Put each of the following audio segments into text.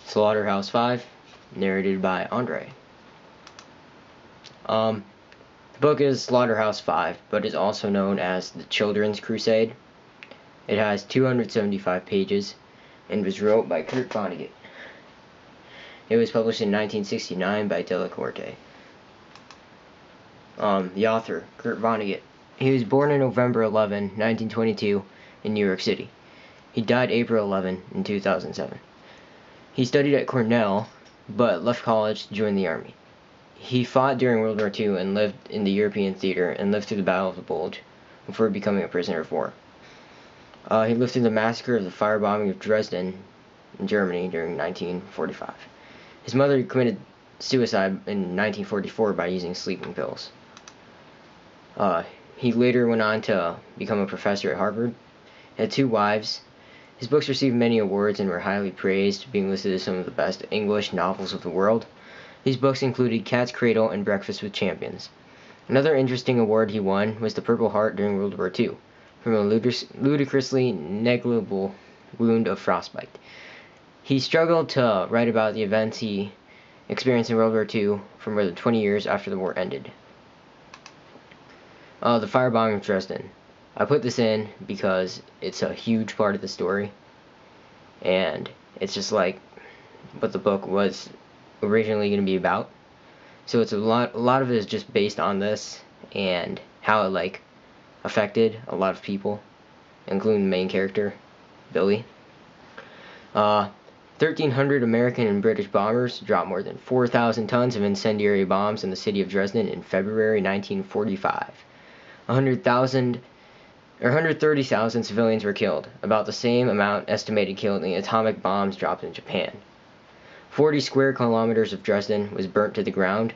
Slaughterhouse-Five, narrated by Andre. The book is Slaughterhouse-Five, but is also known as The Children's Crusade. It has 275 pages and was wrote by Kurt Vonnegut. It was published in 1969 by Della Corte. The author, Kurt Vonnegut. He was born on November 11, 1922, in New York City. He died April 11 in 2007. He studied at Cornell, but left college to join the army. He fought during World War II and lived in the European theater and lived through the Battle of the Bulge before becoming a prisoner of war. He lived through the massacre of the firebombing of Dresden in Germany during 1945. His mother committed suicide in 1944 by using sleeping pills. He later went on to become a professor at Harvard. He had 2 wives. His books received many awards and were highly praised, being listed as some of the best English novels of the world. These books included Cat's Cradle and Breakfast with Champions. Another interesting award he won was the Purple Heart during World War II, from a ludicrously negligible wound of frostbite. He struggled to write about the events he experienced in World War II for more than 20 years after the war ended. The firebombing of Dresden. I put this in because it's a huge part of the story, and it's just like what the book was originally going to be about. So it's a lot of it is just based on this and how it affected a lot of people, including the main character, Billy. 1,300 American and British bombers dropped more than 4,000 tons of incendiary bombs in the city of Dresden in February 1945. 130,000 civilians were killed, about the same amount estimated killed in the atomic bombs dropped in Japan. 40 square kilometers of Dresden was burnt to the ground.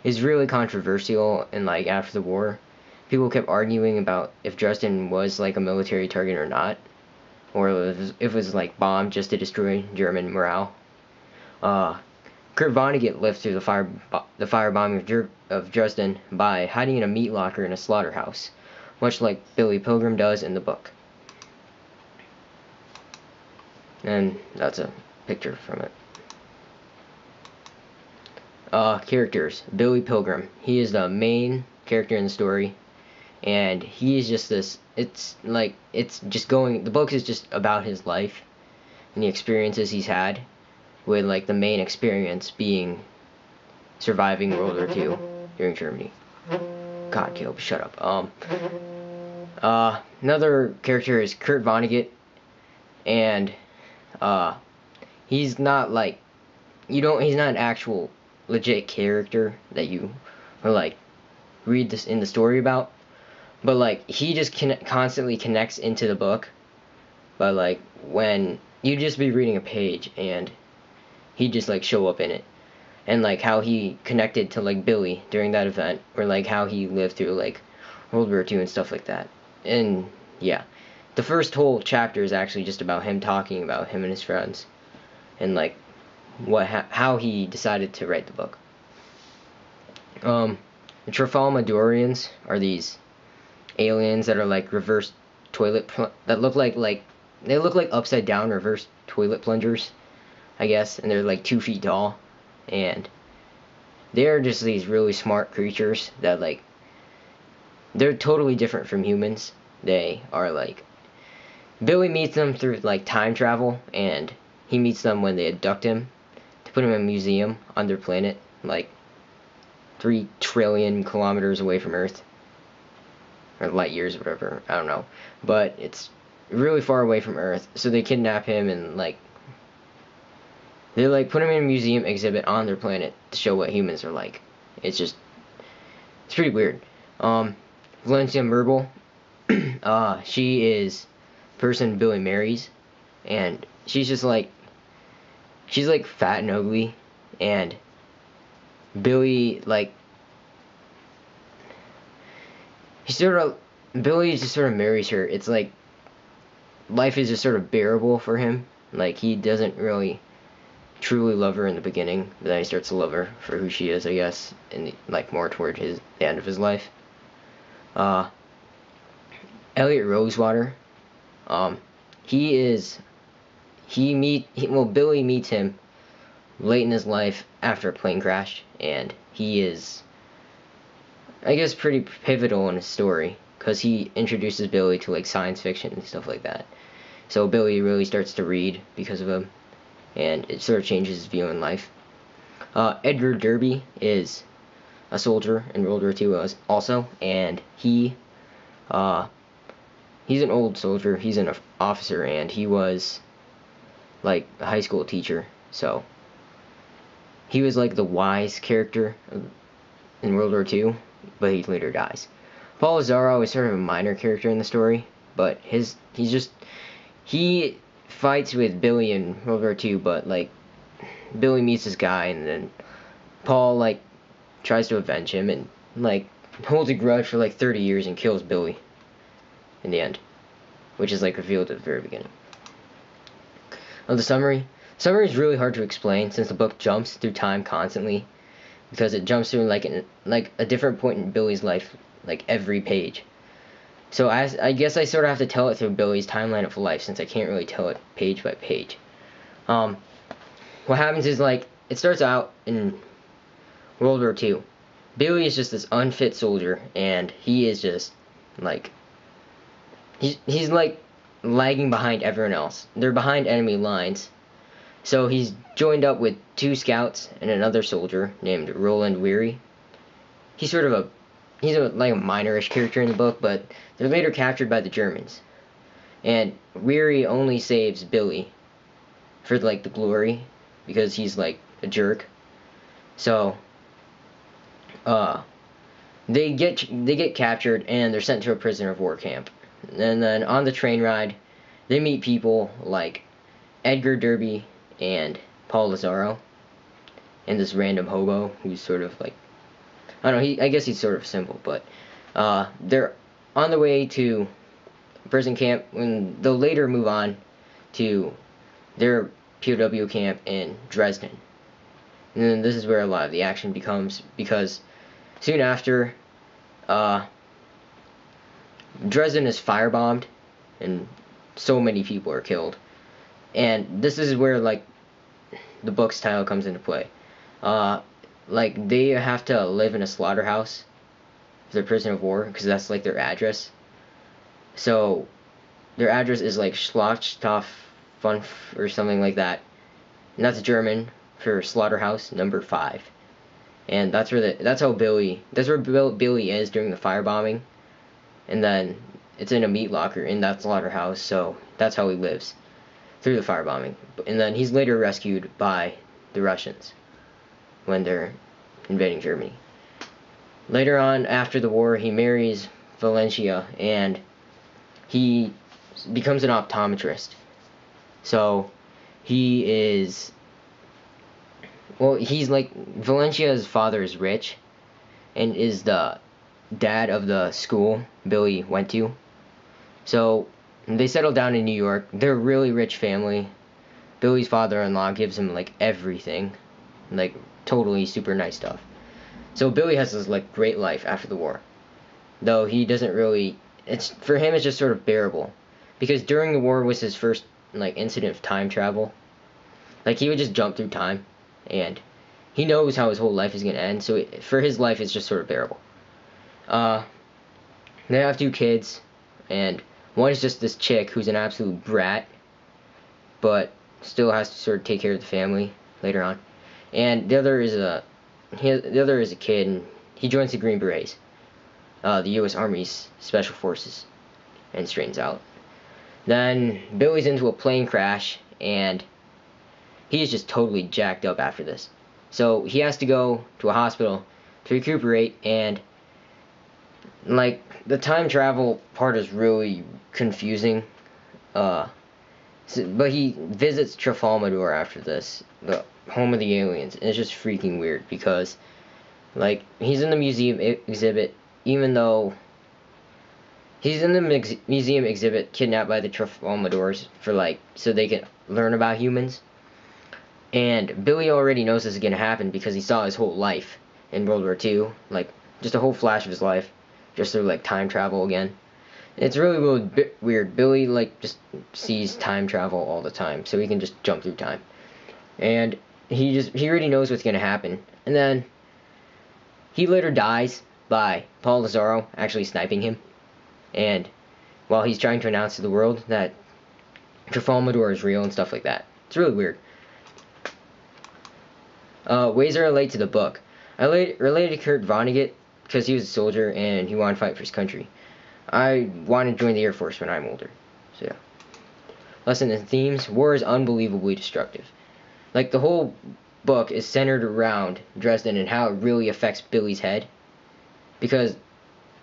It was really controversial, and after the war, people kept arguing about if Dresden was a military target or not, or if it was bombed just to destroy German morale. Kurt Vonnegut lived through the firebombing of Dresden by hiding in a meat locker in a slaughterhouse, much like Billy Pilgrim does in the book. And that's a picture from it. Characters. Billy Pilgrim. He is the main character in the story, and he is just this, the book is just about his life and the experiences he's had, with the main experience being surviving World War II during Germany. God, Caleb, shut up. Another character is Kurt Vonnegut, and he's not he's not an actual legit character that you read this in the story about, but he just constantly connects into the book. But when you just be reading a page and he'd just show up in it, and how he connected to Billy during that event, or how he lived through World War II and stuff like that. And yeah, the first whole chapter is actually just about him talking about him and his friends, and how he decided to write the book. The Trafalamadorians are these aliens that are reverse toilet that look they look like upside down reverse toilet plungers, I guess, and they're 2 feet tall, and they're just these really smart creatures that they're totally different from humans. They are Billy meets them through time travel, and he meets them when they abduct him to put him in a museum on their planet, 3 trillion kilometers away from Earth, or light years or whatever, I don't know, but it's really far away from Earth. So they kidnap him and they put him in a museum exhibit on their planet to show what humans are like. It's pretty weird. Valencia, she is the person Billy marries, and she's just she's fat and ugly, and Billy Billy just sort of marries her. It's life is just sort of bearable for him. He doesn't really truly love her in the beginning, but then he starts to love her for who she is, I guess, and more toward the end of his life. Elliot Rosewater. Billy meets him late in his life after a plane crash, and he is, I guess, pretty pivotal in his story because he introduces Billy to like science fiction and stuff like that. So Billy really starts to read because of him, and it sort of changes his view in life. Edgar Derby is a soldier in World War II also, and he's an old soldier. He's an officer, and he was like a high school teacher. So he was like the wise character in World War II, but he later dies. Paul Lazaro is sort of a minor character in the story, but he fights with Billy in World War II, but like Billy meets this guy, and then Paul like tries to avenge him, and like holds a grudge for like 30 years and kills Billy in the end, which is like revealed at the very beginning. The summary. Summary is really hard to explain since the book jumps through time constantly, because it jumps through like a different point in Billy's life like every page. So I guess I sort of have to tell it through Billy's timeline of life since I can't really tell it page by page. What happens is like it starts out in World War II. Billy is just this unfit soldier, and he is just like he's like lagging behind everyone else. They're behind enemy lines. So he's joined up with 2 scouts and another soldier named Roland Weary. He's like a minorish character in the book, but they're later captured by the Germans. And Weary only saves Billy for like the glory because he's like a jerk. So they get captured and they're sent to a prisoner of war camp. And then on the train ride, they meet people like Edgar Derby and Paul Lazaro, and this random hobo who's sort of like, I don't know, I guess he's sort of simple, but they're on the way to prison camp when they'll later move on to their POW camp in Dresden. And then this is where a lot of the action becomes, because soon after, Dresden is firebombed, and so many people are killed. And this is where, like, the book's title comes into play. Like, they have to live in a slaughterhouse if they're prisoner of war, because that's, like, their address. So, their address is, like, Schlachthofenhof or something like that. And that's German for Slaughterhouse Number 5. And that's where Billy is during the firebombing. And then it's in a meat locker in that slaughterhouse, so that's how he lives through the firebombing. And then he's later rescued by the Russians when they're invading Germany. Later on, after the war, he marries Valencia, and he becomes an optometrist. So he's like, Valencia's father is rich and is the dad of the school Billy went to. So they settle down in New York. They're a really rich family. Billy's father-in-law gives him like everything, like totally super nice stuff. So Billy has this like great life after the war, though he doesn't really. For him it's just sort of bearable, because during the war was his first like incident of time travel. Like he would just jump through time, and he knows how his whole life is gonna end. So for his life it's just sort of bearable. They have 2 kids, and one is just this chick who's an absolute brat, but still has to sort of take care of the family later on. And the other is a kid, and he joins the Green Berets, the U.S. Army's Special Forces, and straightens out. Then Billy's into a plane crash, and he's just totally jacked up after this. So he has to go to a hospital to recuperate, and like the time travel part is really confusing. But he visits Trafalamador after this, the home of the aliens, and it's just freaking weird because like he's in the museum exhibit, even though he's in the museum exhibit kidnapped by the Trafalamadors for like so they can learn about humans. And Billy already knows this is gonna happen because he saw his whole life in World War II, like just a whole flash of his life, just through like time travel again. It's really weird. Billy like just sees time travel all the time, so he can just jump through time. And he already knows what's gonna happen. And then he later dies by Paul Lazaro actually sniping him. And while he's trying to announce to the world that Trafalmador is real and stuff like that. It's really weird. Ways I relate to the book. I related to Kurt Vonnegut because he was a soldier and he wanted to fight for his country. I want to join the Air Force when I'm older. So yeah. Lesson and themes. War is unbelievably destructive. Like, the whole book is centered around Dresden and how it really affects Billy's head. Because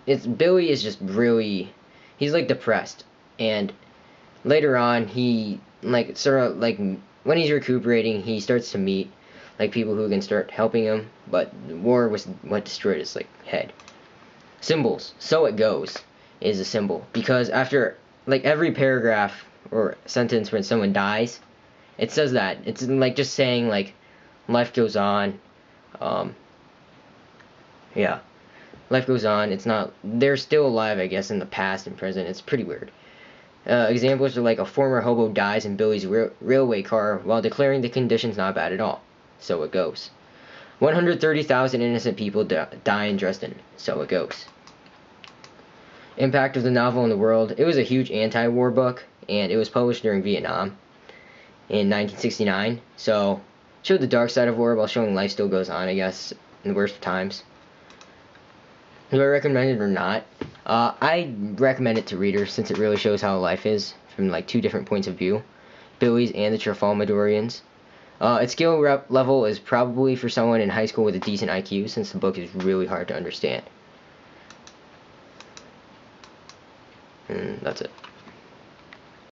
Billy is just really, he's like depressed. And later on, he, like, sort of, like, when he's recuperating, he starts to meet, like, people who can start helping him. But war was what destroyed his, like, head. Symbols. So it goes is a symbol. Because after, like, every paragraph or sentence when someone dies, it says that. It's like just saying, like, life goes on. Yeah. Life goes on. It's not, they're still alive, I guess, in the past and present. It's pretty weird. Examples are like a former hobo dies in Billy's railway car while declaring the conditions not bad at all. So it goes. 130,000 innocent people die in Dresden. So it goes. Impact of the novel on the world. It was a huge anti-war book, and it was published during Vietnam in 1969. So it showed the dark side of war while showing life still goes on, I guess, in the worst of times. Do I recommend it or not? I recommend it to readers since it really shows how life is from like two different points of view, Billy's and the Trafalmadorians. Its skill level is probably for someone in high school with a decent IQ since the book is really hard to understand. And that's it.